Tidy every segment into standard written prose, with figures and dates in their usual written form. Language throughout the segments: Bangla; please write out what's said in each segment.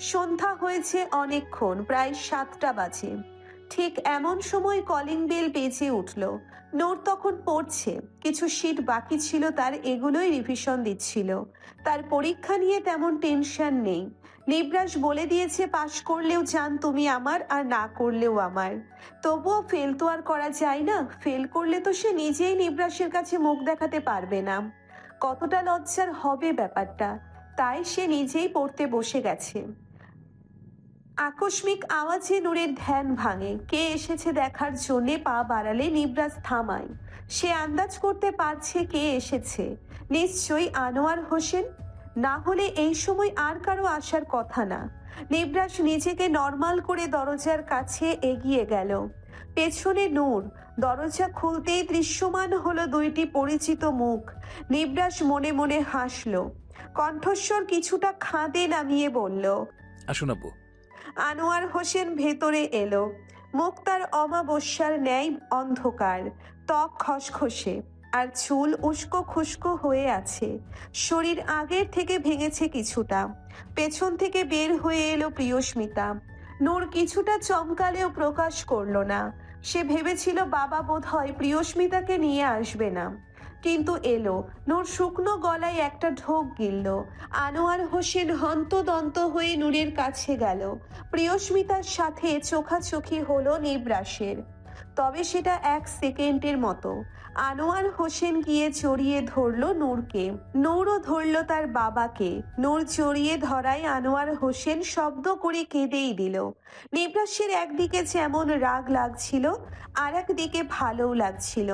সন্ধ্যা হয়েছে অনেকক্ষণ, প্রায় 7টা বাজে। ঠিক এমন সময় কলিং বেল বেজে উঠল। নূর তখন পড়ছে, কিছু শীট বাকি ছিল তার, এগুলোই রিভিশন দিচ্ছিল। তার পরীক্ষা নিয়ে তেমন টেনশন নেই। নিবরাস বলে দিয়েছে পাশ করলেও জান তুমি আমার, আর না করলেও আমার। তবুও ফেল তো আর করা যায় না, ফেল করলে তো সে নিজেই নিবরাসের কাছে মুখ দেখাতে পারবে না। কতটা লজ্জার হবে ব্যাপারটা। তাই সে নিজেই পড়তে বসে গেছে। আকস্মিক আওয়াজে নূরের ধ্যান ভাঙে। কে এসেছে দেখার জন্যে পা বাড়ালে নিবরাজ থামায়। সে আন্দাজ করতে পারছে কে এসেছে। নিশ্চয়ই আনোয়ার হোসেন, না হলে এই সময় আর কারো আসার কথা না। নিবরাজ নিজেকে নর্মাল করে দরজার কাছে এগিয়ে গেল। পেছনে নূর। দরজা খুলতেই দৃশ্যমান হলো দুইটি পরিচিত মুখ। নিবরাজ মনে মনে হাসল। কণ্ঠস্বর কিছুটা খাদে নামিয়ে বলল, আসুন আব্বু। আনোয়ার হোসেন ভেতরে এলো। মুখ তার অমাবস্যার ন্যায় অন্ধকার, ত্বক খসখসে, আর চুল উস্কো খুস্কো হয়ে আছে। শরীর আগের থেকে ভেঙেছে কিছুটা। পেছন থেকে বের হয়ে এলো প্রিয়স্মিতা। নূর কিছুটা চমকালেও প্রকাশ করলো না। সে ভেবেছিল বাবা বোধহয় প্রিয়স্মিতাকে নিয়ে আসবে না, কিন্তু এলো। নূর শুকনো গলায় একটা ঢোক গিলল। আনোয়ার হোসেন হন্তদন্ত হয়ে নূরের কাছে গেল। প্রিয়স্মিতার সাথে চোখাচোখি হলো নিবরাসের, তবে সেটা 1 সেকেন্ডের মতো। আনোয়ার হোসেন গিয়ে জড়িয়ে ধরল নূরকে। নূরও ধরল তার বাবাকে। নূর জড়িয়ে ধরায় আনোয়ার হোসেন শব্দ করে কেঁদেই দিল। নিবরাসের একদিকে যেমন রাগ লাগছিল, আর একদিকে ভালোও লাগছিল।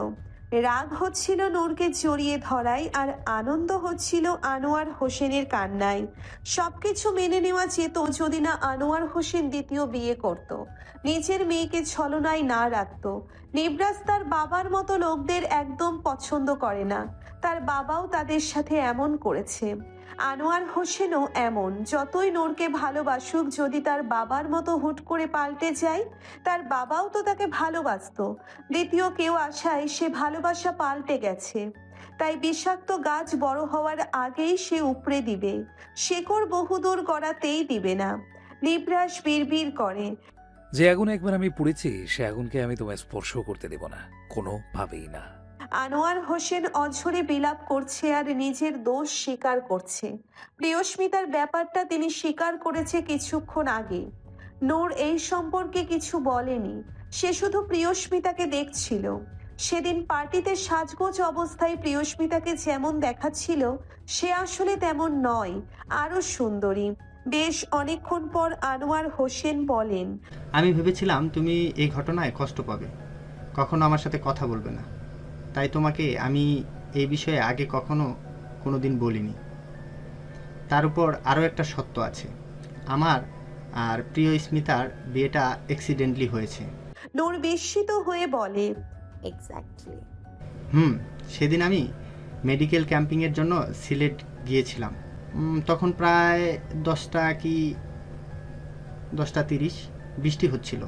রাগ হচ্ছিল নূরকে জড়িয়ে ধরায়, আর আনন্দ হচ্ছিল আনোয়ার হোসেনের কান্নায়। সবকিছু মেনে নেওয়া যেত যদি না আনোয়ার হোসেন দ্বিতীয় বিয়ে করত, নিজের মেয়েকে ছলনায় না রাখত। নিবরাজ তার বাবার মতো লোকদের একদম পছন্দ করে না। তার বাবাও তাদের সাথে এমন করেছে। আনোয়ার হোসেনও এমন। যতই নূরকে ভালোবাসুক, যদি তার বাবার মতো হুট করে পাল্টে যায়, তার বাবাও তো তাকে ভালোবাসতো। দ্বিতীয় কেউ আশায় সে ভালোবাসা পাল্টে গেছে। তাই বিষাক্ত গাছ বড় হওয়ার আগেই সে উপড়ে দিবে, শেকড় বহুদূর গড়াতেই দিবে না। নিবরাস বিড়বিড় করে, যে আগুনে একবার আমি পুড়েছি সে আগুনকে আমি তোমায় স্পর্শ করতে দেব না, কোনোভাবেই না। আনোয়ার হোসেন অঝরে বিলাপ করছে আর নিজের দোষ স্বীকার করছে। প্রিয়স্মিতার ব্যাপারটা তিনি স্বীকার করেছে কিছুক্ষণ আগে। নূর এই সম্পর্কে কিছু বলেনি, সে শুধু প্রিয়স্মিতাকে দেখছিল। সেদিন পার্টিতে সাজগোজ অবস্থায় প্রিয়স্মিতাকে যেমন দেখাচ্ছিল, সে আসলে তেমন নয়, আরো সুন্দরী। বেশ অনেকক্ষণ পর আনোয়ার হোসেন বলেন, আমি ভেবেছিলাম তুমি এই ঘটনায় কষ্ট পাবে, কখনো আমার সাথে কথা বলবে না। তাই তোমাকে আমি এই বিষয়ে আগে কখনো কোনো দিন বলিনি। তার উপর আরও একটা সত্য আছে, আমার আর প্রিয় স্মিতার বিয়েটা অ্যাক্সিডেন্টলি হয়েছে। নূর বিস্মিত হয়ে বলে, এক্স্যাক্টলি। সেদিন আমি মেডিকেল ক্যাম্পিংয়ের জন্য সিলেট গিয়েছিলাম। তখন প্রায় 10টা কি 10:30, বৃষ্টি হচ্ছিল।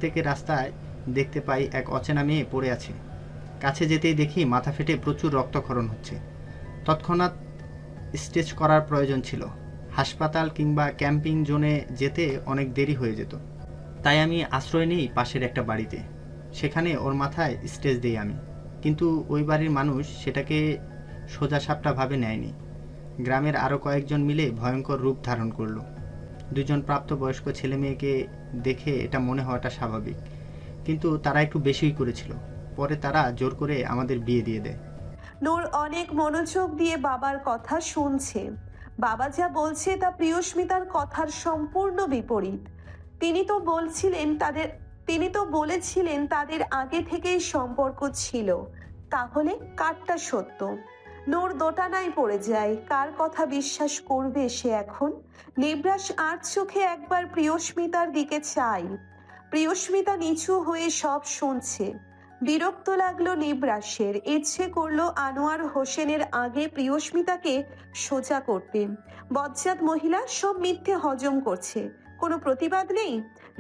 থেকে রাস্তায় দেখতে পাই এক অচেনা মেয়ে পড়ে আছে। কাছে যেতেই দেখি মাথা ফেটে প্রচুর রক্তক্ষরণ হচ্ছে। তৎক্ষণাৎ স্টেচ করার প্রয়োজন ছিল। হাসপাতাল কিংবা ক্যাম্পিং জোনে যেতে অনেক দেরি হয়ে যেত। তাই আমি আশ্রয় নিই পাশের একটা বাড়িতে। সেখানে ওর মাথায় স্টেচ দিই আমি। কিন্তু ওই বাড়ির মানুষ সেটাকে সোজাসাপটাভাবে নেয়নি। গ্রামের আরও কয়েকজন মিলে ভয়ঙ্কর রূপ ধারণ করলো। 2জন প্রাপ্তবয়স্ক ছেলে মেয়েকে দেখে এটা মনে হওয়াটা স্বাভাবিক, কিন্তু তারা একটু বেশিই করেছিল। পরে তারা জোর করে আমাদের বিয়ে দিয়ে দেয়। নূর অনেক মনোযোগ দিয়ে বাবার কথা শুনছে। বাবা যা বলছে তা প্রিয়স্মিতার কথার সম্পূর্ণ বিপরীত। তিনি তো বলেছিলেন তাদের আগে থেকেই সম্পর্ক ছিল। তাহলে কারটা সত্য? নূর দোটানায় পড়ে যায়। কার কথা বিশ্বাস করবে সে এখন? নিবরাস আর চোখে একবার প্রিয়স্মিতার দিকে চাই। প্রিয়স্মিতা নিচু হয়ে সব শুনছে। বিরক্ত লাগলো নিবরাসের। ইচ্ছে করলো আনোয়ার হোসেনের আগে প্রিয়স্মিতাকে সোজা করতে। বজ্জাত মহিলা, সব মিথ্যে হজম করছে, কোনো প্রতিবাদ নেই।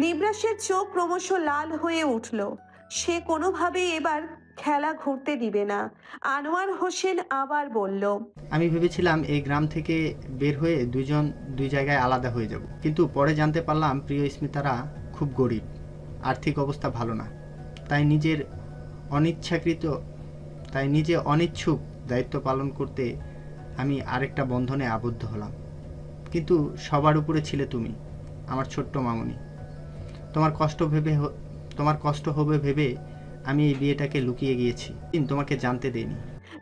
নিবরাসের চোখ ক্রমশ লাল হয়ে উঠল। সে কোনোভাবে এবার খেলা ঘুরতে দিবে না। আনোয়ার হোসেন আবার বলল, আমি ভেবেছিলাম এই গ্রাম থেকে বের হয়ে দুজন দুই জায়গায় আলাদা হয়ে যাব, কিন্তু পরে জানতে পারলাম প্রিয় স্মিতারা খুব গরিব, আর্থিক অবস্থা ভালো না। তাই নিজে অনিচ্ছুক দায়িত্ব পালন করতে আমি আরেকটা বন্ধনে আবদ্ধ হলাম। কিন্তু সবার উপরে ছিলে তুমি, আমার ছোট্ট মামুনি। তোমার কষ্ট হবে ভেবে আমি এই বিয়েটাকে লুকিয়ে গিয়েছি, কিন্তু তোমাকে জানতে দেইনি।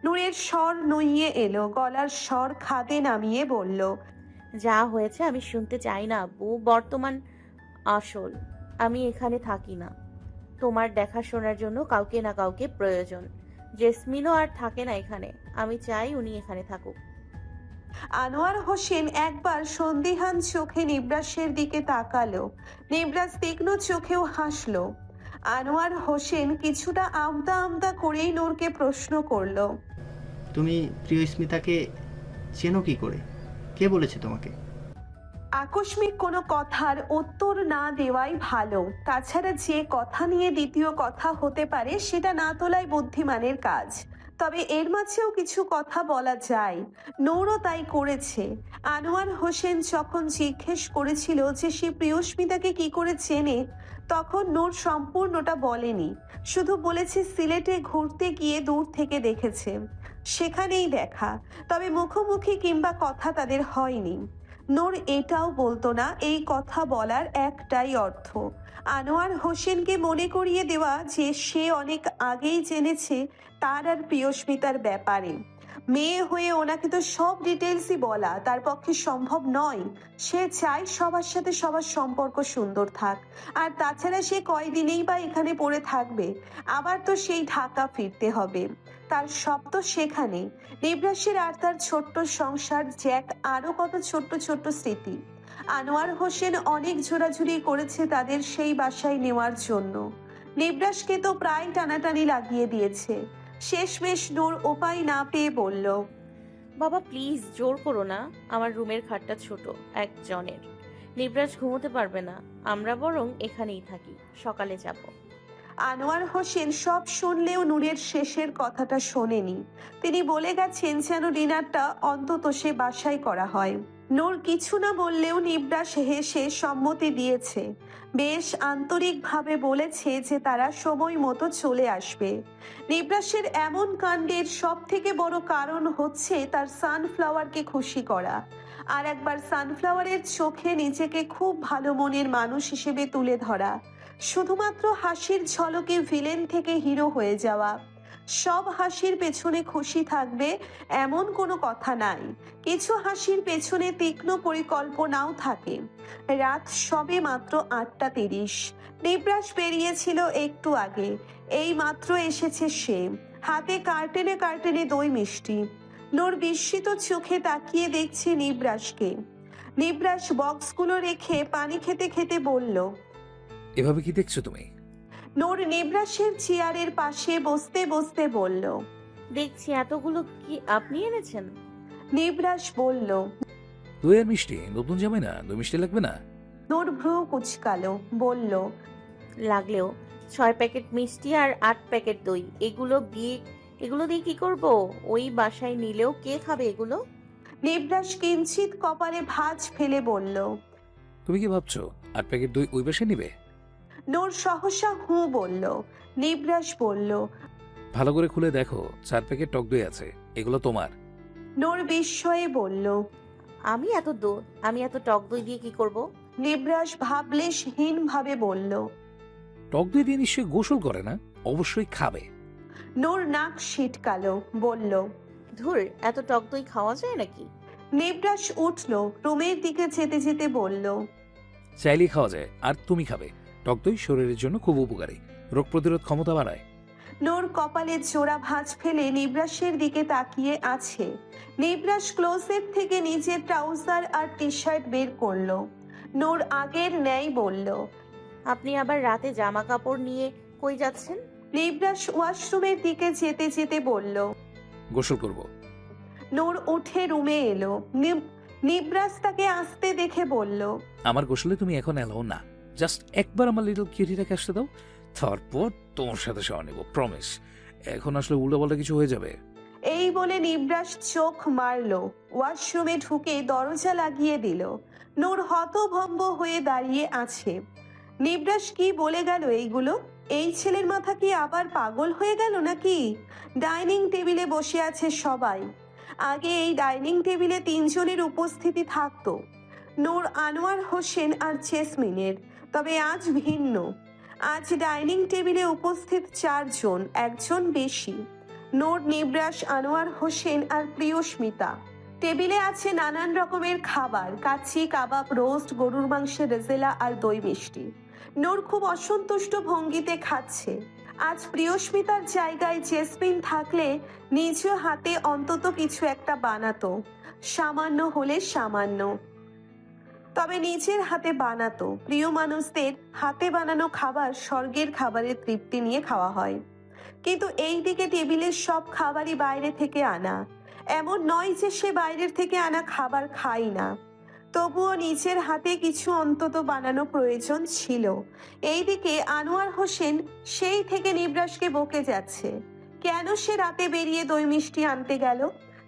নূরের স্বর নুইয়ে এলো, গলার স্বর খাদে নামিয়ে বলল, যা হয়েছে আমি শুনতে চাই না আব্বু। বর্তমান আসল, আমি এখানে থাকি না। তোমার দেখাশোনার জন্য কাউকে না কাউকে প্রয়োজন। জেসমিনও আর থাকে না এখানে, আমি চাই উনি এখানে থাকুক। আনোয়ার হোসেন একবার সন্দিহান চোখে নিবরাসের দিকে তাকালো। নিবরাস তীক্ষ্ণ চোখেও হাসলো। আনোয়ার হোসেন কিছুটা আমতা আমতা করেই নূরকে প্রশ্ন করলো, তুমি প্রিয় স্মিতাকে চেনো কি করে? কে বলেছে তোমাকে? আকস্মিক কোনো কথার উত্তর না দেওয়াই ভালো। তাছাড়া যে কথা নিয়ে দ্বিতীয় কথা হতে পারে সেটা না তোলাই বুদ্ধিমানের কাজ। তবে এর মাঝেও কিছু কথা বলা যায়, নূরও তাই করেছে। আনোয়ার হোসেন যখন জিজ্ঞেস করেছিল যে সে প্রিয়স্মিতাকে কি করে চেনে, তখন নূর সম্পূর্ণটা বলেনি, শুধু বলেছে সিলেটে ঘুরতে গিয়ে দূর থেকে দেখেছে, সেখানেই দেখা। তবে মুখোমুখি কিংবা কথা তাদের হয়নি। নূর এটাও বলতো না এই কথা বলার একটাই অর্থ, আনোয়ার হোসেনকে মনে করিয়ে দেওয়া যে সে অনেক আগেই জেনেছে তার আর প্রিয়স্মিতার ব্যাপারে। মেয়ে হয়ে ওনাকে তো সব ডিটেলসই বলা তার পক্ষে সম্ভব নয়। সে চায় সবার সাথে সবার সম্পর্ক সুন্দর থাক। আর তাছাড়া সে কয়দিনেই বা এখানে পড়ে থাকবে, আবার তো সেই ঢাকা ফিরতে হবে। তার সব তো সেখানে, নিবরাসের আর তার ছোট্ট সংসার, জ্যাক, আরো কত ছোট্ট ছোট্ট স্মৃতি। আনোয়ার হোসেন অনেক জোরাজুরি করেছে তাদের সেই বাসায় নেওয়ার জন্য। নিবরাসকে তো প্রায় টানাটানি লাগিয়ে দিয়েছে। শেষমেশ নূর উপায় না পেয়ে বলল, বাবা প্লিজ জোর করো না, আমার রুমের খাটটা ছোট একজনের, নিবরাজ ঘুমোতে পারবে না। আমরা বরং এখানেই থাকি, সকালে যাব। আনোয়ার হোসেন সব শুনলেও নূরের শেষের কথাটা শোনেনি। তিনি বলে গেছেন যেন ডিনারটা অন্তত সে বাসায় করা হয়। নূর কিছু না বললেও নিবরাস হেসে সম্মতি দিয়েছে। বেশ আন্তরিকভাবে বলেছে যে তারা সময় মতো চলে আসবে। নিবরাসের এমন কাণ্ডের সব থেকে বড় কারণ হচ্ছে তার সানফ্লাওয়ারকে খুশি করা, আর একবার সানফ্লাওয়ারের চোখে নিজেকে খুব ভালো মনের মানুষ হিসেবে তুলে ধরা, শুধুমাত্র হাসির ঝলকে ভিলেন থেকে হিরো হয়ে যাওয়া। সব হাসির পেছনে খুশি থাকবে এমন কোনো কথা নাই, কিছু হাসির পেছনে তীক্ষ্ণ পরিকল্পনাও থাকে। রাত সবে মাত্র 8:30। নিবরাস বেরিয়েছিল একটু আগে, এই মাত্র এসেছে সে, হাতে কার্টেনে কার্টেনে দই মিষ্টি। নূর বিস্মিত চোখে তাকিয়ে দেখছে নিবরাসকে। নিবরাস বক্সগুলো রেখে পানি খেতে খেতে বলল, এভাবে কি দেখছো তুমি? নূর নিবরাসের চেয়ারের পাশে বসতে বসতে বলল। দেখছি এতগুলো কি আপনি এনেছেন? নিবরাস বলল। দই আর মিষ্টি, নতুন জামাই না, দই মিষ্টি লাগবে না? নূর ভ্রু কুচকালো, বলল, লাগলেও 6 প্যাকেট মিষ্টি আর 8 প্যাকেট দই, এগুলো দিয়ে কি করব? ওই বাসায় নিলেও কে খাবে এগুলো? নিবরাস কিঞ্চিত কপালে ভাঁজ ফেলে বলল। তুমি কি ভাবছো 8 প্যাকেট দই ওই বাসায় নিবে? নূর সহসা হু বলল। নিবরাস বলল। ভালো করে খুলে দেখো, 4 প্যাকেট টক দই আছে, এগুলো তোমার। নূর বিস্ময়ে বলল। আমি এত টক দই দিয়ে কি করব? নিবরাস ভাবলেশহীন ভাবে বলল। টক দই দিয়ে নিশ্চয়ই গোসল করে না, অবশ্যই খাবে। নূর নাক সিটকালো, বলল। ধুর, এত টক দই খাওয়া যায় নাকি? নিবরাস উঠল, রুমের দিকে যেতে যেতে বলল। চাইলেই খাওয়া যায়, আর তুমি খাবে। টক দই শরীরের জন্য খুব উপকারী, রোগ প্রতিরোধ ক্ষমতা বাড়ায়। নূর কপালে জোড়া ভাঁজ ফেলে নিবরাসের দিকে তাকিয়ে আছে। নিবরাস ক্লোজেট থেকে নিজের ট্রাউজার আর টি শার্ট বের করলো। নূর আগের ন্যায় বলল। আপনি আবার রাতে জামা কাপড় নিয়ে কই যাচ্ছেন? নিবরাস ওয়াশরুমের দিকে যেতে যেতে বলল। গোসল করব। নূর উঠে রুমে এলো। নিবরাস তাকে আসতে দেখে বলল। আমার গোসলে তুমি এখন এলাও না, জাস্ট একবার আমার লিটল কিউটিটাকে আসতে দাও, তারপর তোমার সাথে শোয়া নেব, প্রমিস। এখন আসলে উল্টোপাল্টা কিছু হয়ে যাবে। এই বলে নিবরাস চোখ মারল, ওয়াশরুমে ঢুকে দরজা লাগিয়ে দিল। নূর হতভম্ব হয়ে দাঁড়িয়ে আছে। নিবরাস কি বলে গেল এইগুলো? এই ছেলের মাথা কি আবার পাগল হয়ে গেল নাকি? ডাইনিং টেবিলে বসে আছে সবাই। আগে এই ডাইনিং টেবিলে 3 জনের উপস্থিতি থাকতো, নূর, আনোয়ার হোসেন আর জেসমিনের। তবে আজ ভিন্ন। আজ ডাইনিং টেবিলে উপস্থিত 4 জন, একজন বেশি। নূর, নিবরাস, আনোয়ার হোসেন আর প্রিয়স্মিতা। টেবিলে আছে নানান রকমের খাবার, কাচ্চি, কাবাব, রোস্ট, গরুর মাংসের রেজেলা আর দই মিষ্টি। নূর খুব অসন্তুষ্ট ভঙ্গিতে খাচ্ছে। আজ প্রিয়স্মিতার জায়গায় জেসমিন থাকলে নিজ হাতে অন্তত কিছু একটা বানাতো, সামান্য হলে সামান্য, তবে নিজের হাতে বানাতো। প্রিয় মানুষদের হাতে বানানো খাবার স্বর্গের খাবারের তৃপ্তি নিয়ে খাওয়া হয়। কিন্তু এই দিকে টেবিলের সব খাবারই বাইরে থেকে আনা। এমন নয় যে সে বাইরের থেকে আনা খাবার খায় না, তবুও নিজের হাতে কিছু অন্তত বানানো প্রয়োজন ছিল। এইদিকে আনোয়ার হোসেন সেই থেকে নিবরাসকে বকে যাচ্ছে, কেন সে রাতে বেরিয়ে দই মিষ্টি আনতে গেল।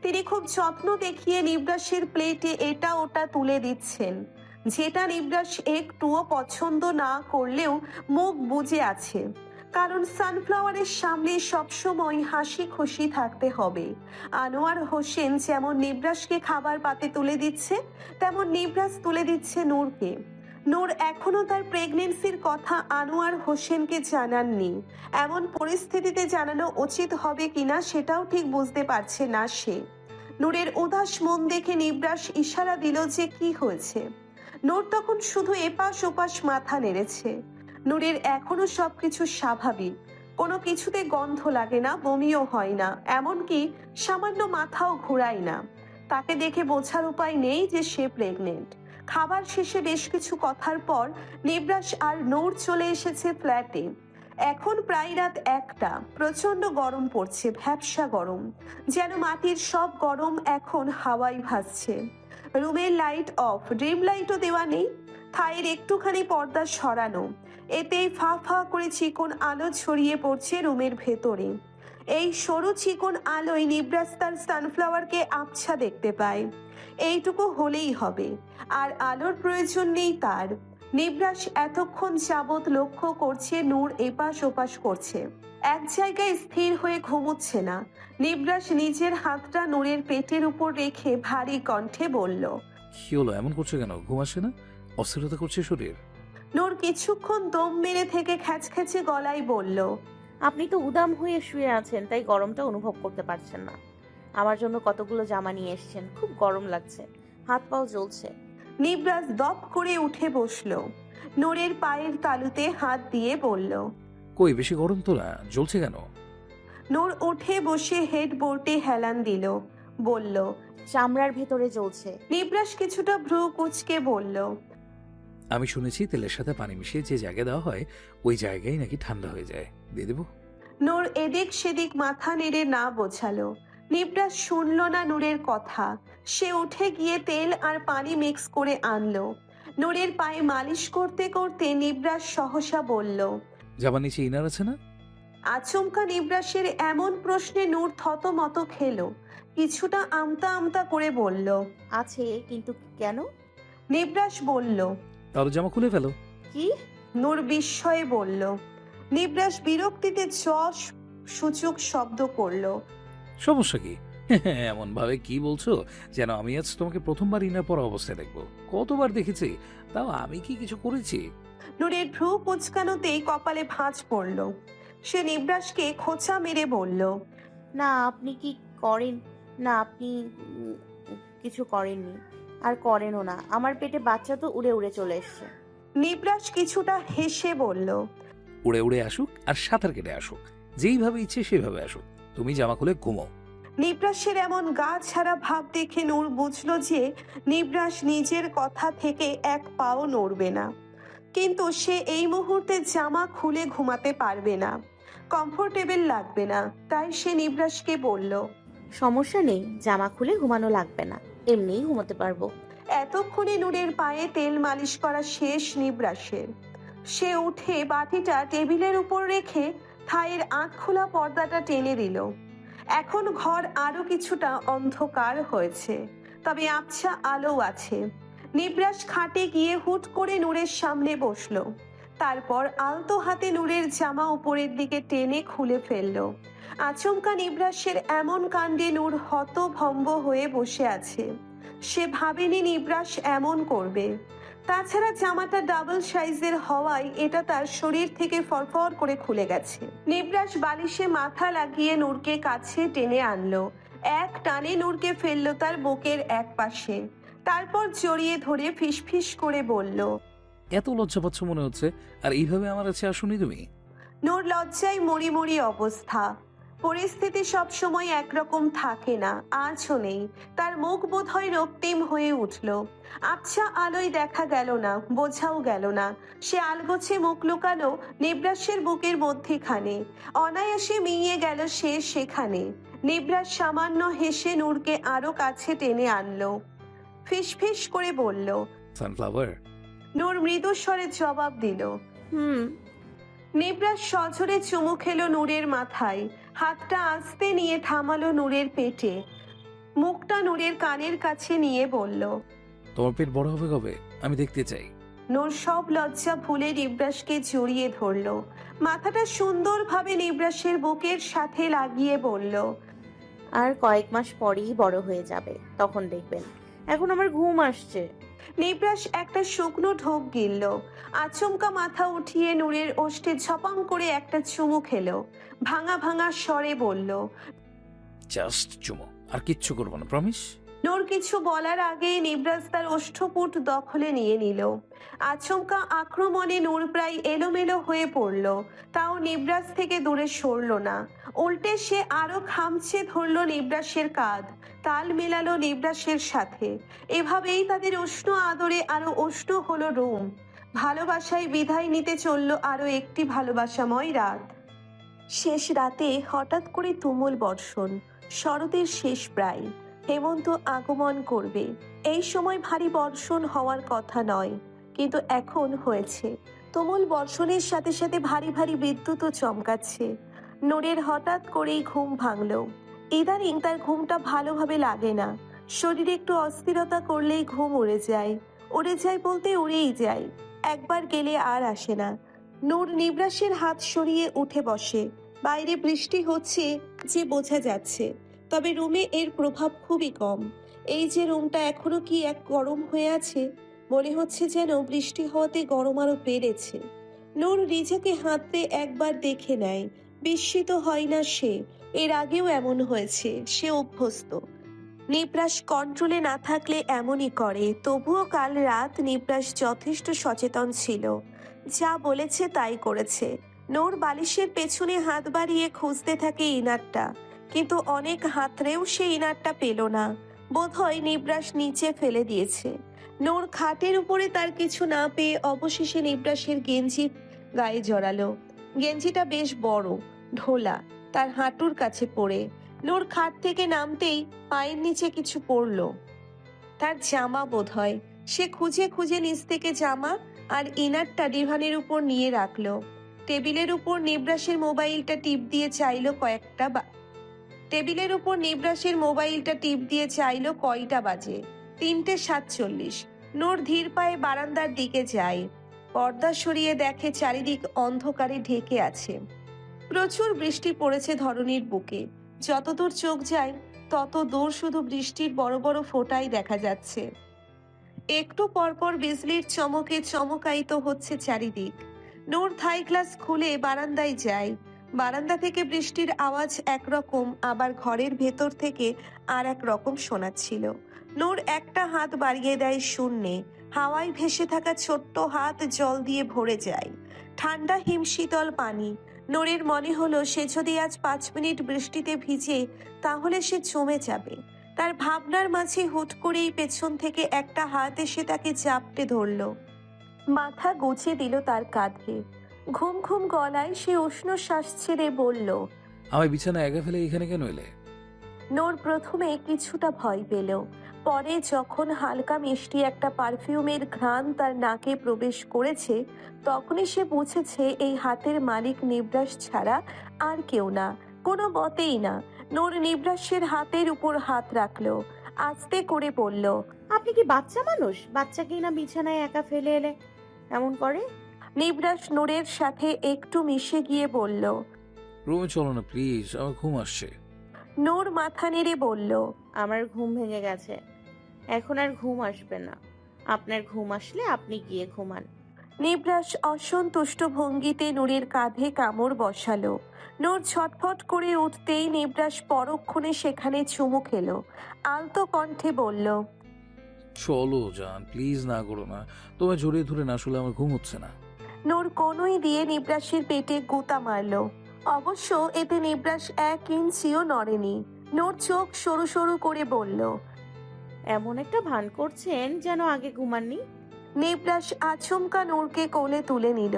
তিনি খুব যত্ন দেখিয়ে নিবরাসের প্লেটে এটা ওটা তুলে দিচ্ছেন, যেটা নিবরাস একটুও পছন্দ না করলেও মুখ বুজে আছে। কারণ সানফ্লাওয়ারের সামনে সবসময় হাসি খুশি থাকতে হবে। আনোয়ার হোসেন যেমন নিবরাসকে খাবার পাতে তুলে দিচ্ছে, তেমন নিবরাস তুলে দিচ্ছে নূরকে। নূর এখনো তার প্রেগনেন্সির কথা আনোয়ার হোসেনকে জানাননি। এমন পরিস্থিতিতে জানানো উচিত হবে কিনা সেটাও ঠিক বুঝতে পারছে না সে। নূরের উদাস মন দেখে নিবরাস ইশারা দিল যে কি হয়েছে। নূর তখন শুধু এপাশ ওপাশ মাথা নেড়েছে। নূরের এখনো সবকিছু স্বাভাবিক, কোনো কিছুতে গন্ধ লাগে না, বমিও হয় না, এমনকি সামান্য মাথাও ঘোরায় না। তাকে দেখে বোঝার উপায় নেই যে সে প্রেগনেন্ট। খাবার শেষে বেশ কিছু কথার পর নিবরাস আর নূর চলে এসেছে ফ্ল্যাটে। এখন প্রায় রাত 1টা। প্রচন্ড গরম পড়ছে, ভ্যাপসা গরম, যেন মাটির সব গরম এখন হাওয়ায় ভাসছে। রুমের লাইট অফ, ড্রিম লাইটও দেওয়া নেই। থায়ের একটুখানি পর্দা সরানো, এতেই ফা ফা করে চিকন আলো ছড়িয়ে পড়ছে রুমের ভেতরে। এই সরু চিকন আলোয় নিবরাস তার সানফ্লাওয়ারকে আবছা দেখতে পায়। এইটুকু হলেই হবে, আর আলোর প্রয়োজন নেই তার। নিবরাস এতক্ষণ যাবৎ লক্ষ্য করছে নূর এপাশ ওপাশ করছে, এক জায়গায় স্থির হয়ে ঘুমোচ্ছে না। নিবরাস নিজের হাতটা নূরের পেটের উপর রেখে ভারী কণ্ঠে বলল, কি হলো, এমন করছো কেন? ঘুম আসে না? অস্থিরতা করছে শরীর? নূর কিছুক্ষণ দম মেরে থেকে খ্যাচখ্যাচে গলায় বলল, আপনি তো উদাম হয়ে শুয়ে আছেন, তাই গরমটা অনুভব করতে পারছেন না। আমার জন্য কতগুলো জামা নিয়ে এসেছেন, খুব গরম লাগছে, হাত পাও জ্বলছে। নিবরাস দপ করে উঠে বসল। নূরের পায়ের তালুতে হাত দিয়ে বলল, কই, বেশি গরম তো না, জ্বলছে কেন? নূর উঠে বসে হেডবোর্ডে হেলান দিল, বলল। চামড়ার ভেতরে জ্বলছে। নিবরাস কিছুটা ভ্রু কুঁচকে বলল, আমি শুনেছি তেলের সাথে পানি মিশিয়ে যে জায়গায় দেওয়া হয় ওই জায়গায় নাকি ঠান্ডা হয়ে যায়, দিয়ে দেবো? নূর এদিক সেদিক মাথা নেড়ে না বোঝালো। নিবরাস শুনল না নূরের কথা। সে উঠে গিয়ে তেল আর পানি মিক্স করে আনলো। নূরের পায়ে মালিশ করতে করতে নিবরাস সহসা বলল, জামার নিচে ইনার আছে না? আচমকা নিবরাসের এমন প্রশ্নে নূর থতমত খেলো, কিছুটা আমতা আমতা করে বলল, আছে, কিন্তু কেন? নিবরাস বলল, তাহলে জামা খুলে ফেলো। কি? নূর বিস্ময়ে বলল। নিবরাস বিরক্তিতে সূচক শব্দ করলো। সমস্যা কি? এমন ভাবে কি বলছো যেন আমি আজ তোমাকে প্রথমবার ইনার পরা অবস্থায় দেখবো। কতবার দেখেছি, তাও আমি কি কিছু করেছি? নূরের ভ্রু কুচকানোতেই কপালে ভাঁজ পড়ল। সে নিবরাসকে খোঁচা মেরে বলল, না, আপনি কি করেন? না, আপনি কিছু করেননি, আর করেনও না। আমার পেটে বাচ্চা তো উড়ে উড়ে চলে এসছে। নিবরাস কিছুটা হেসে বলল, উড়ে উড়ে আসুক আর সাঁতার কেটে আসুক, যেইভাবে ইচ্ছে সেভাবে আসুক, তুমি জামা খুলে ঘুমাও। নিবরাসের এমন গা ছাড়া ভাব দেখে নূর বুঝল যে নিবরাস নিজের কথা থেকে এক পাও নড়বে না। কিন্তু সে এই মুহূর্তে জামা খুলে ঘুমাতে পারবে না, কমফোর্টেবল লাগবে না। তাই সে নিবরাসকে বলল, সমস্যা নেই, জামা খুলে ঘুমানো লাগবে না, এমনিই ঘুমাতে পারবো। এতক্ষণে নূরের পায়ে তেল মালিশ করা শেষ নিবরাসের। সে উঠে বাটিটা টেবিলের উপর রেখে থায়ের আঁক খোলা পর্দাটা টেনে দিল। এখন ঘর আরো কিছুটা অন্ধকার হয়েছে, তবে আবছা আলো আছে। নিবরাস খাটে গিয়ে হুট করে নূরের সামনে বসলো। তারপর আলতো হাতে নূরের জামা উপরের দিকে টেনে খুলে ফেললো। আচমকা নিবরাসের এমন কাণ্ডে নূর হতভম্ব হয়ে বসে আছে। সে ভাবেনি নিবরাস এমন করবে। তাছাড়া জামাটা ডাবল সাইজের হওয়ায় এটা তার শরীর থেকে ফরফর করে খুলে গেছে। নিবরাস বালিশে মাথা লাগিয়ে নূরকে কাছে টেনে আনলো। এক টানে নূরকে ফেললো তার বুকের এক পাশে। তারপর জড়িয়ে ধরে ফিসফিস করে বলল, এত লজ্জা পাচ্ছ মনে হচ্ছে, আর এইভাবে আমার কাছে আসুনি তুমি? নূর লজ্জায় মরি মরি অবস্থা। পরিস্থিতি সবসময় একরকম থাকে না, আজও নেই। তার মুখ বোধহয় রক্তিম হয়ে উঠল। আবছা আলোয় দেখা গেল না, বোঝাও গেল না। সে আলগোছে মুখ লুকালো নিবরাসের বুকের মধ্যেখানে। অনায়াসে মিইয়ে গেল সে সেখানে। নিবরাস সামান্য হেসে নূরকে আরো কাছে টেনে আনলো। ফিসফিস করে বলল, সানফ্লাওয়ার। নূর মৃদু স্বরে জবাব দিল। হুম। নিবরাস সজোরে চুমু খেলো নূরের মাথায়। হাতটা আস্তে নিয়ে থামালো নূরের পেটে। মুখটা নূরের কানের কাছে নিয়ে বলল, তোমার পেট বড় হবে কবে? আমি দেখতে চাই। নূর সব লজ্জা ভুলে নিবরাসকে জড়িয়ে ধরলো। মাথাটা সুন্দরভাবে নিবরাসের বুকের সাথে লাগিয়ে বলল, আর কয়েক মাস পরেই বড় হয়ে যাবে, তখন দেখবেন। এখন আমার ঘুম আসছে। নিবরাস একটা শুকনো ঢোক গিলল। আচমকা মাথা উঠিয়ে নূরের ওষ্ঠে ঝপাং করে একটা চুমু খেলো। ভাঙা ভাঙা স্বরে বলল, জাস্ট চুমো, আর কিচ্ছু করবো না, প্রমিস? নূর কিছু বলার আগেই নিবরাস তার ওষ্ঠপুট দখলে নিয়ে নিল। আচমকা আক্রমণে নূর প্রায় এলোমেলো হয়ে পড়ল। তাও নিবরাস থেকে দূরে সরল না। উল্টে সে আরো খামছে ধরল নিবরাসের কাঁধ। তাল মেলালো নিবরাসের সাথে। এভাবেই তাদের উষ্ণ আদরে আরো উষ্ণ হলো রুম। ভালোবাসায় বিদায় নিতে চলল আরো একটি ভালোবাসাময় রাত। শেষ রাতে হঠাৎ করে তুমুল বর্ষণ। শরতের শেষ প্রায়। হেমন্ত আগমন করবে। এই সময় ভারী বর্ষণ হওয়ার কথা নয়, কিন্তু এখন হয়েছে। তুমুল বর্ষণের সাথে সাথে ভারী ভারী বিদ্যুৎও চমকাচ্ছে। নূরের হঠাৎ করেই ঘুম ভাঙল। ইদানিং তার ঘুমটা ভালোভাবে লাগে না। শরীরে একটু অস্থিরতা করলেই ঘুম উড়ে যায়। উড়ে যায় বলতে উড়েই যায়, একবার গেলে আর আসে না। নূর নিবরাসের হাত সরিয়ে উঠে বসে। বাইরে বৃষ্টি হচ্ছে যে বোঝা যাচ্ছে, তবে রুমে এর প্রভাব খুবই কম। এই যে রুমটা এখনো কি এক গরম হয়ে আছে, মনে হচ্ছে যেন বৃষ্টি হওয়াতে গরম আরো বেড়েছে। নূর রিজাকে হাতে একবার দেখে নেয়। বিস্মিত হয় না সে। এর আগেও এমন হয়েছে, সে অভ্যস্ত। নিবরাস কন্ট্রোলে না থাকলে এমনই করে। তবুও কাল রাত নিবরাস যথেষ্ট সচেতন ছিল। যা বলেছে তাই করেছে। নূর বালিশের পেছনে হাত বাড়িয়ে খুঁজতে থাকে ইনারটা, কিন্তু অনেক হাতড়েও সে ইনারটা পেল না। বোধহয় নিবরাস নিচে ফেলে দিয়েছে। নূর খাটের উপরে তার কিছু না পেয়ে অবশেষে নিবরাসের গেঞ্জি গায়ে জড়ালো। গেঞ্জিটা বেশ বড়, ঢোলা, তার হাঁটুর কাছে পড়ে। নূর খাট থেকে নামতেই পায়ের নিচে কিছু পড়ল। তার জামা বোধহয়। সে খুঁজে খুঁজে নিচ থেকে জামা আর ইনারটা ডিভানের উপর নিয়ে রাখলো। টেবিলের উপর নিবরাসের মোবাইলটা টিপ দিয়ে চাইলো কয়টা বাজে। 3:47। নূর ধীর পায়ে বারান্দার দিকে যায়। পর্দা সরিয়ে দেখে চারিদিক অন্ধকারে ঢেকে আছে। প্রচুর বৃষ্টি পড়েছে ধরণীর বুকে। যতদূর চোখ যায় তত দূর শুধু বৃষ্টির বড় বড় ফোঁটাই দেখা যাচ্ছে। একটু পরপর বিজলির চমকে চমকায়িত হচ্ছে চারিদিক। নূর থাই গ্লাস খুলে বারান্দায় যায়। বারান্দা থেকে বৃষ্টির আওয়াজ একরকম, আবার ঘরের ভেতর থেকে আর এক রকম শোনাচ্ছিল। নূর একটা হাত বাড়িয়ে দেয় শূন্যে। হাওয়ায় ভেসে থাকা ছোট্ট হাত জল দিয়ে ভরে যায়। ঠান্ডা হিমশীতল পানি। নূরের মনে হলো সে যদি আজ 5 মিনিট বৃষ্টিতে ভিজে তাহলে সে জমে যাবে। তার ভাবনার মাঝে হুট করেই পেছন থেকে একটা হাত এসে তাকে চাপটে ধরল। মাথা গুছে দিল তার কাঁধে। ঘুম ঘুম গলায় সে উষ্ণ শ্বাস ছেড়ে বলল, আমায় বিছানা একা ফেলে এখানে কেন এলে? নূর প্রথমে কিছুটা ভয় পেল, পরে যখন হালকা মিষ্টি একটা পারফিউমের ঘ্রাণ তার নাকে প্রবেশ করেছে, তখনই সে বুঝেছে এই হাতের মালিক নিবরাস ছাড়া আর কেউ না, কোনো মতেই না। নূর নিবরাসের হাতের উপর হাত রাখলো, আস্তে করে বলল, আপনি কি বাচ্চা মানুষ? বাচ্চাকেই না বিছানায় একা ফেলে এলে এমন করে? নিবরাস নূরের সাথে একটু মিশে গিয়ে বলল। রুমে চলো না প্লিজ, আমার ঘুম আসছে। নূর মাথা নেড়ে বলল, আমার ঘুম ভেঙে গেছে, এখন আর ঘুম আসবে না। আপনার ঘুম আসলে আপনি গিয়ে ঘুমান। নিবরাস অসন্তুষ্ট ভঙ্গিতে নূরের কাঁধে কামড় বসালো। নূর ছটফট করে উঠতেই নিবরাস পরক্ষণে সেখানে চুমু খেলো। আলতো কণ্ঠে বলল, চলো জান, প্লিজ না করো না, তোমায় জড়িয়ে ধরে না, আসলে আমার ঘুম হচ্ছে না। নূর কোনোই দিয়ে নিবরাসের পেটে গুঁতা মারলো। অবশ্য এতে নিবরাস 1 ইঞ্চিও নড়েনি। নূর চোখ সরু সরু করে বলল। এমন একটা ভান করছেন যেন আগে ঘুমাননি। নিবরাস আচমকা নূরকে কোলে তুলে নিল।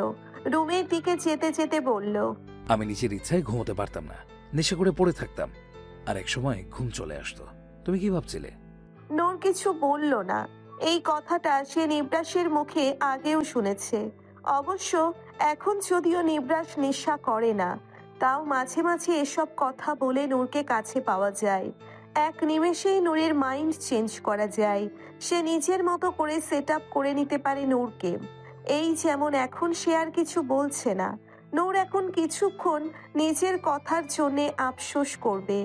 রুমের দিকে যেতে যেতে বলল, আমি নিজের ইচ্ছায় ঘুমোতে পারতাম না, নেশা করে পড়ে থাকতাম, আর এক সময় ঘুম চলে আসতো। তুমি কি ভাবছিলে? নূর কিছু বলল না। এই কথাটা সে নিবরাসের মুখে আগেও শুনেছে। অবশ্য এখন যদিও নিবরাস নেশা করে না, তাও মাঝে মাঝে এসব কথা বলে নূরকে কাছে পাওয়া যায়। এক নিমেষেই নূরের মাইন্ড চেঞ্জ করা যায়। সে নিজের মতো করে সেট আপ করে নিতে পারে নূরকে। এই যেমন এখন সে আর কিছু বলছে না। নূর এখন কিছুক্ষণ নিজের কথার জন্যে আফসোস করবে,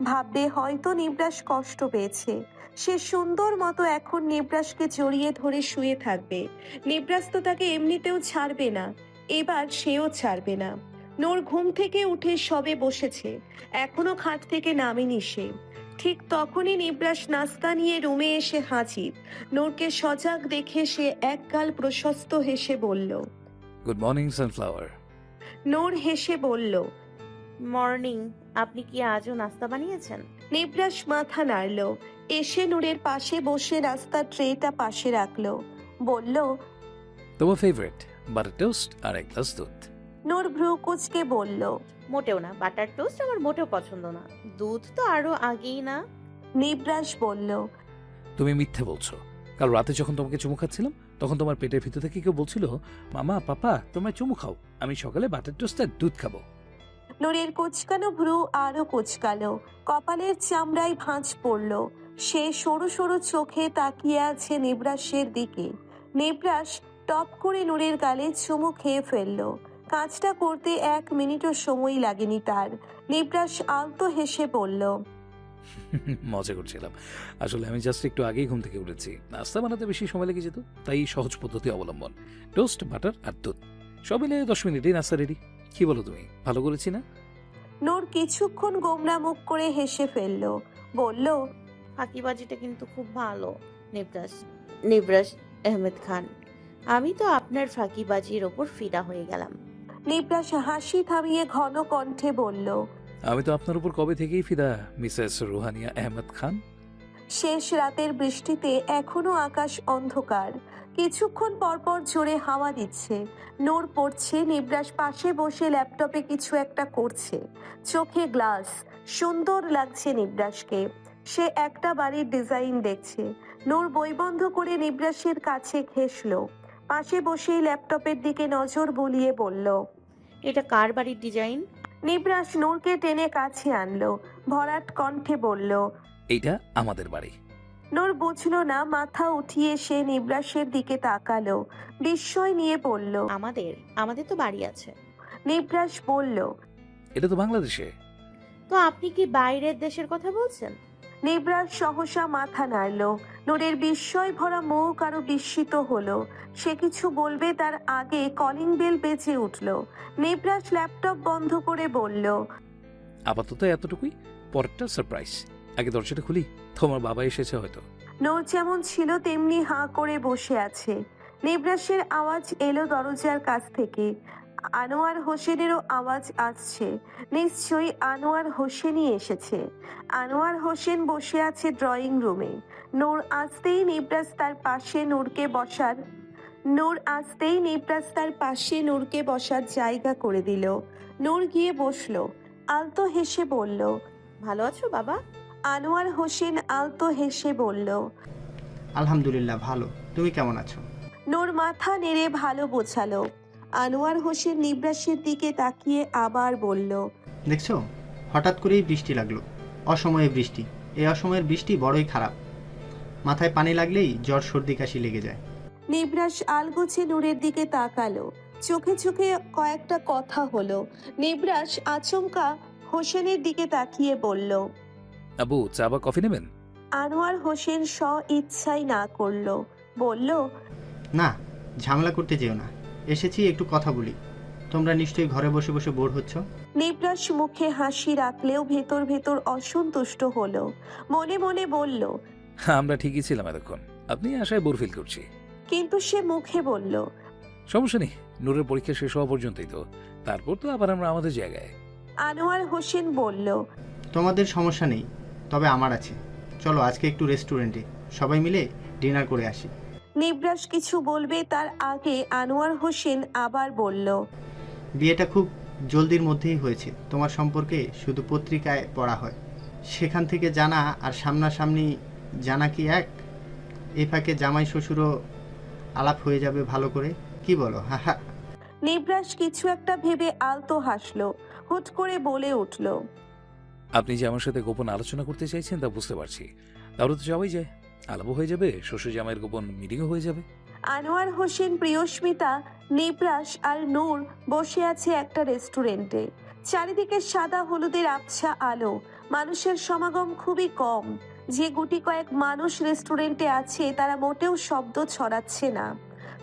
ভাববে হয়তো নিবরাস কষ্ট পেয়েছে। সে সুন্দর মতো এখন নিবরাসকে জড়িয়ে ধরে শুয়ে থাকবে। নিবরাস তো তাকে এমনিতেও ছাড়বে না, এবার সেও ছাড়বে না। নূর ঘুম থেকে উঠে সবে বসেছে, এখনো খাট থেকে নামেনি সে। ঠিক তখনই নিবরাস নাস্তা নিয়ে রুমে এসে হাজির। নূরকে সজাগ দেখে সে একগাল প্রশস্ত হেসে বলল। Good morning sunflower. নূর হেসে বলল, মর্নিং। আপনি কি আজও নাস্তা বানিয়েছেন? নিবরাস মাথা নাড়ল, এসে নূরের পাশে বসে নাস্তার ট্রেটা পাশে রাখলো। বলল, তোমার ফেভারিট বাটার টোস্ট আর এক গ্লাস দুধ। নূর ভ্রু কুচকে বলল। মোটেও না, বাটার টোস্ট আমার মোটেও পছন্দ না। দুধ তো আরো আগেই না। নিবরাস বলল, তুমি মিথ্যে বলছো। কাল রাতে যখন তোমাকে চুমু খাচ্ছিলাম, তখন তোমার পেটের ভিতর থেকে কেউ বলছিল, মামা পাপা তোমরা চুমু খাও, আমি সকালে বাটার টোস্ট আর দুধ খাবো। নূরের কুচকানো ভ্রু আরো কুচকালো, কপালের চামড়ায় ভাঁজ পড়ল। সে সরু সরু চোখে তাকিয়ে আছে নিবরাসের দিকে। নিবরাস টপ করে নূরের গালে চুমু খেয়ে ফেলল। কাজটা করতে 1 মিনিটও সময় লাগেনি তার। নিবরাস আলতো হেসে বলল, মজা করছিলাম, আসলে আমি জাস্ট একটু আগেই ঘুম থেকে উঠেছি। নাস্তা বানাতে বেশি সময় লেগে যেত, তাই সহজ পদ্ধতি অবলম্বন, টোস্ট বাটার আর দুধ। সব মিলে 10 মিনিটেই নাস্তা রেডি। কি বলো তুমি, ভালো করেছি না? নূর কিছুক্ষণ গোমরা মুখ করে হেসে ফেলল, বলল, ফাঁকিবাজিটা কিন্তু খুব ভালো। নিবরাস নিবরাস আহমেদ খান, আমি তো আপনার ফাঁকিবাজির ওপর ফিদা হয়ে গেলাম। নিবরাস হাসি থামিয়ে ঘন কণ্ঠে বলল, আমি তো আপনার উপর কবে থেকেই ফিদা, মিসেস রুহানিয়া আহমেদ খান। শেষ রাতের বৃষ্টিতে এখনো আকাশ অন্ধকার। কিছুক্ষণ পরপর জোরে হাওয়া দিচ্ছে। নূর পড়ছে, নিবরাস পাশে বসে ল্যাপটপে কিছু একটা করছে, চোখে গ্লাস। সুন্দর লাগছে নিবরাসকে। সে একটা বাড়ির ডিজাইন দেখছে। নূর বই বন্ধ করে নিবরাসের কাছে ঘেঁষলো, পাশে বসেই ল্যাপটপের দিকে নজর বুলিয়ে বলল। এটা কার বাড়ির ডিজাইন? নিবরাস নূরকে টেনে কাছে আনলো, ভরাট কণ্ঠে বলল। এইটা আমাদের বাড়ি। নূর বুঝলো না, মাথা উঠিয়ে সে নিবরাসের দিকে তাকালো, বিস্ময় নিয়ে বলল। আমাদের আমাদের তো বাড়ি আছে। নিবরাস বলল। এটা তো বাংলাদেশে। তো আপনি কি বাইরের দেশের কথা বলছেন? নিবরাস সহসা মাথা নাড়ল। নূরের বিস্ময় ভরা মুখ আরো বিস্মিত হলো। সে কিছু বলবে তার আগে কলিং বেল বেজে উঠল। নিবরাস ল্যাপটপ বন্ধ করে বলল। আপাতত এতটুকুই, পরেরটা সারপ্রাইজ। আগে দরজাটা খুলি, তোমার বাবা এসেছে হয়তো। নূর যেমন ছিল তেমনি হাঁ করে বসে আছে। নিবরাসের আওয়াজ এলো দরজার কাছ থেকে। আনোয়ার হোসেনেরও আওয়াজ আসছে। নিশ্চয়ই আনোয়ার হোসেনই এসেছে। আনোয়ার হোসেন বসে আছে ড্রয়িং রুমে। নূর আসতেই নিবরাস তার পাশে নূরকে বসার জায়গা করে দিল। নূর গিয়ে বসলো, আলতো হেসে বলল। ভালো আছো বাবা? আনোয়ার হোসেন আলতো হেসে বলল। আলহামদুলিল্লাহ ভালো, তুমি কেমন আছো? নূর মাথা নেড়ে ভালো বোঝালো। আনোয়ার হোসেন নিবরাসের দিকে তাকিয়ে আবার বলল। দেখছো, হঠাৎ করেই বৃষ্টি লাগলো, অসময়ে বৃষ্টি। এই অসময়ের বৃষ্টি বড়ই খারাপ, মাথায় পানি লাগলেই জ্বর সর্দি কাশি লেগে যায়। নিবরাস আলগোছে নূরের দিকে তাকালো। চোখে চোখে কয়েকটা কথা হলো। নিবরাস আচমকা হোসেনের দিকে তাকিয়ে বলল। আবু, চা বা কফি নেবেন? আনোয়ার হোসেন ইচ্ছাই না করলো, বলল। না, ঝামেলা করতে যেও না, এসেছি একটু কথা বলি। তোমরা নিশ্চয়ই ঘরে বসে বসে বোর হচ্ছ। নিবরাস মুখে হাসি রাখলেও ভেতর ভেতর অসন্তুষ্ট হলো। মনে মনে বলল। আমরা ঠিকই ছিলাম এতক্ষণ, আপনি আশায় বোর ফিল করছি। কিন্তু সে মুখে বলল। সমস্যা নেই, নূরের পরীক্ষা শেষ হওয়া পর্যন্তই তো, তারপর তো আবার আমরা আমাদের জায়গায়। আনোয়ার হোসেন বলল। তোমাদের সমস্যা নেই, তবে আমার আছে। চলো আজকে একটু রেস্টুরেন্টে সবাই মিলে ডিনার করে আসি। নিবরাস কিছু বলবে তার আগে আনোয়ার হোসেন আবার বলল। বিয়েটা খুব জলদির মধ্যেই হয়েছে। তোমার সম্পর্কে শুধু পত্রিকায় পড়া হয়, সেখান থেকে জানা আর সামনাসামনি জানা কি এক? এই ফাঁকে জামাই শ্বশুরও আলাপ হয়ে যাবে ভালো করে, কি বলো? হা। নিবরাস কিছু একটা ভেবে আলতো হাসলো, হুট করে বলে উঠল। আপনি যে আমার সাথে গোপন আলোচনা করতে চাইছেন তা বুঝতে পারছি। তাহলে তো যাওয়াই যায়, আলাপও হয়ে যাবে, শ্বশুর জামাইয়ের গোপন মিটিংও হয়ে যাবে। আনোয়ার হোসেন, প্রিয়স্মিতা, নিবরাস আর নূর বসে আছে একটা রেস্টুরেন্টে। চারিদিকে সাদা হলুদের আবছা আলো, মানুষের সমাগম খুবই কম। যে গুটি কয়েক মানুষ রেস্টুরেন্টে আছে তারা মোটেও শব্দ ছড়াচ্ছে না।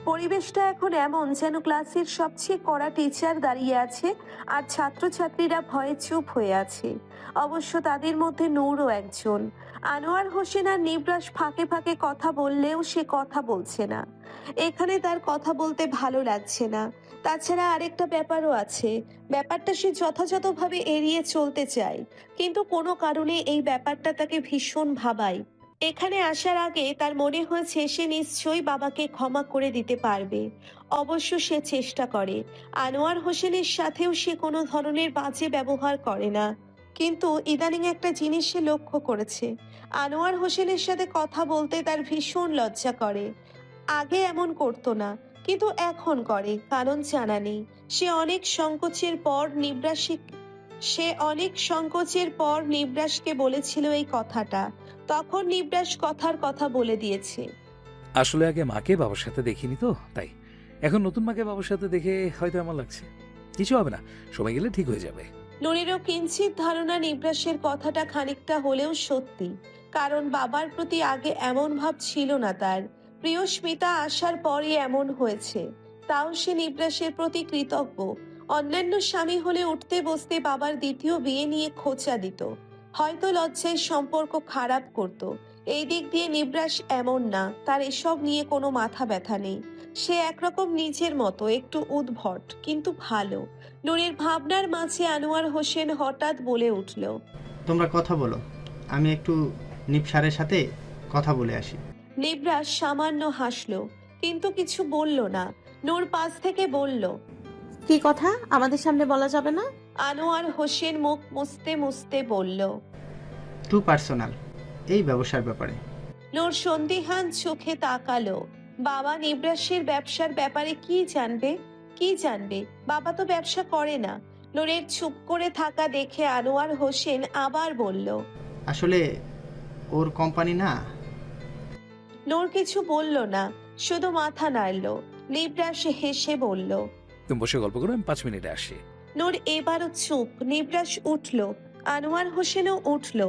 পরিবেশটা এখন এমন যেন ক্লাসের সবচেয়ে কড়া টিচার দাঁড়িয়ে আছে আর ছাত্রছাত্রীরা ভয়ে চুপ হয়ে আছে। অবশ্য তাদের মধ্যে নূরও একজন। আনোয়ার হোসেন আর নিবরাস ফাঁকে ফাঁকে কথা বললেও সে কথা বলছে না। এখানে তার কথা বলতে ভালো লাগছে না। তাছাড়া আরেকটা ব্যাপারও আছে, ব্যাপারটা সে যথাযথভাবে এড়িয়ে চলতে চায়, কিন্তু কোনো কারণে এই ব্যাপারটা তাকে ভীষণ ভাবায়। এখানে আসার আগে তার মনে হয়েছে সে নিশ্চয়ই বাবাকে ক্ষমা করে দিতে পারবে। অবশ্য সে চেষ্টা করে। আনোয়ার হোসেনের সাথেও সে কোনো ধরনের বাজে ব্যবহার করে না। কিন্তু ইদানিং একটা জিনিস সে লক্ষ্য করেছে, আনোয়ার হোসেনের সাথে কথা বলতে তার ভীষণ লজ্জা করে। আগে এমন করতো না, কিন্তু এখন করে, কারণ জানা নেই। সে অনেক সংকোচের পর নিবরাসকে বলেছিল এই কথাটা। তখন নিবরাস কথার কথা বলে দিয়েছে। আসলে আগে মাকে বাবার সাথে দেখিনি তো, তাই এখন নতুন মাকে বাবার সাথে দেখে হয়তো আমার লাগছে। কিছু হবে না, সময় গেলে ঠিক হয়ে যাবে। নূরেরও কিঞ্চিত ধারণা নিবরাসের কথাটা খানিকটা হলেও সত্যি, কারণ বাবার প্রতি আগে এমন ভাব ছিল না তার। প্রিয়স্মিতা আসার পরই এমন হয়েছে। তাও সে নিবরাসের প্রতি কৃতজ্ঞ। অন্যান্য স্বামী হলে উঠতে বসতে বাবার দ্বিতীয় বিয়ে নিয়ে খোঁচা দিত, হয়তো লজ্জায় সম্পর্ক খারাপ করত। এই দিক দিয়ে নিবরাস এমন না, তার এসব নিয়ে কোনো মাথা ব্যথা নেই। সে একরকম নিজের মতো একটু উদ্ভট, কিন্তু ভালো। নূরের ভাবনার মাঝে আনোয়ার হোসেন হঠাৎ বলে উঠল। তোমরা কথা বলো, আমি একটু নিপসারের সাথে কথা বলে আসি। নিবরাস সামান্য হাসলো, কিন্তু কিছু বলল না। নূর পাশ থেকে বলল। কি কথা আমাদের সামনে বলা যাবে না? আনোয়ার হোসেন মুখ মুছতে মুছতে বলল। টু পার্সোনাল, এই ব্যবসার ব্যাপারে। নূর সন্দিহান চোখে তাকালো। বাবা নিবরাসের ব্যবসার ব্যাপারে কি জানবে? কি জানবে? বাবা তো ব্যবসা করে না। নূরের চুপ করে থাকা দেখে আনোয়ার হোসেন আবার বলল। আসলে ওর কোম্পানি না। নূর কিছু বলল না, শুধু মাথা নাড়ল। নিবরাস হেসে বলল। তুমি বসে গল্প করো, আমি 5 মিনিটে আসি। নূর এবারও চুপ। নিবরাস উঠল, আনোয়ার হোসেনও উঠল।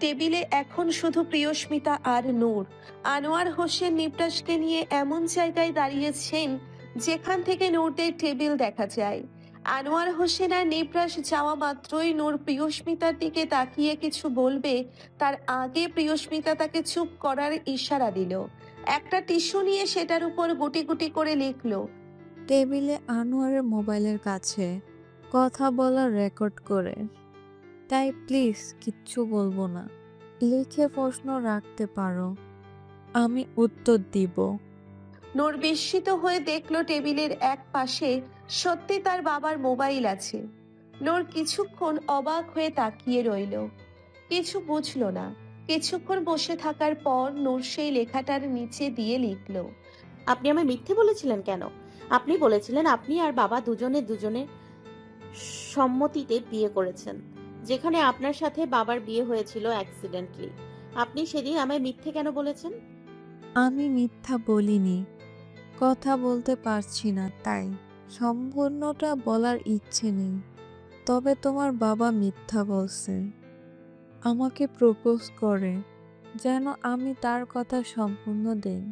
টেবিলে এখন শুধু প্রিয়স্মিতা আর নূর। আনোয়ার হোসেন নিবরাসকে নিয়ে এমন জায়গায় দাঁড়িয়েছেন যেখান থেকে নূরদের টেবিল দেখা যায়। আনোয়ার হোসেন আর নিবরাস যাওয়া মাত্রই নূর প্রিয়স্মিতার দিকে তাকিয়ে কিছু বলবে, তার আগে প্রিয়স্মিতা তাকে চুপ করার ইশারা দিল। একটা টিস্যু নিয়ে সেটার উপর গুটি গুটি করে লিখলো। টেবিলে আনোয়ারের মোবাইলের কাছে, কথা বলা রেকর্ড করে। তাই প্লিজ কিচ্ছু বলবো না, লিখে প্রশ্ন রাখতে পারো, আমি উত্তর দিব। নূর বিস্মিত হয়ে দেখলো টেবিলের এক পাশে সত্যি তার বাবার মোবাইল আছে। নূর কিছুক্ষণ অবাক হয়ে তাকিয়ে রইল। কিছু বুঝলো না। কিছুক্ষণ বসে থাকার পর নূর সেই লেখাটার নিচে দিয়ে লিখলো, আপনি আমায় মিথ্যে বলেছিলেন কেন? আপনি বলেছিলেন আপনি আর বাবা দুজনে দুজনের সম্মতিতে বিয়ে করেছেন, যেখানে আপনার সাথে বাবার বিয়ে হয়েছিল অ্যাক্সিডেন্টলি। আপনি সেদিন আমায় মিথ্যে কেন বলেছেন? আমি মিথ্যা বলিনি, কথা বলতে পারছি না তাই। সম্পূর্ণটা বলার ইচ্ছে নেই। তবে তোমার বাবা মিথ্যা বলছে। আমাকে প্রপোজ করে যেন আমি তার কথা সম্পূর্ণ দেই।